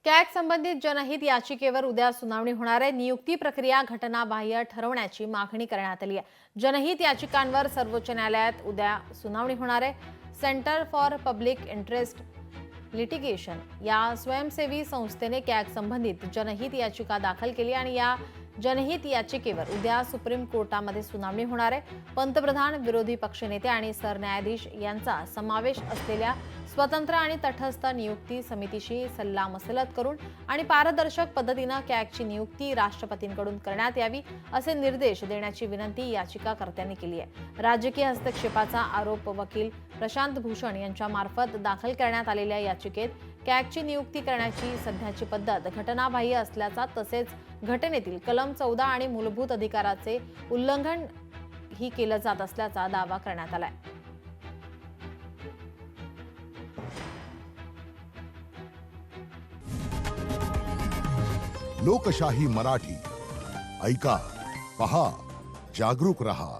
CAG संबंधित जनहित याचिकेवर उद्या सुनावणी होणार आहे। नियुक्ती प्रक्रिया घटनाबाह्य ठरवण्याची मागणी करण्यात आली आहे। जनहित याचिकांवर सर्वोच्च न्यायालयात उद्या सुनावणी होणार आहे। Centre for public interest litigation या स्वयंसेवी संस्थेने कॅग संबंधित जनहित याचिका दाखल केली आणि या जनहित याचिकेवर उद्या सुप्रीम कोर्टामध्ये सुनावणी होणार आहे। पंतप्रधान, विरोधी पक्षनेते आणि सरन्यायाधीश यांचा समावेश असलेल्या स्वतंत्र आणि तटस्थ नियुक्ती समितीशी सल्लामसलत करून आणि पारदर्शक पद्धतीने कॅगची नियुक्ती राष्ट्रपतींकडून करण्यात यावी असे निर्देश देण्याची विनंती याचिकाकर्त्यांनी केली आहे। राजकीय हस्तक्षेपाचा आरोप वकील प्रशांत भूषण यांच्या मार्फत दाखल करण्यात आलेल्या याचिकेत कॅगची नियुक्ती करण्याची सध्याची पद्धत घटनाबाह्य असल्याचा तसेच घटनेतील कलम 14 आणि मूलभूत अधिकाराचे उल्लंघन ही केलं जात असल्याचा दावा करण्यात आलाय। लोकशाही मराठी ऐका, पहा, जागरूक रहा।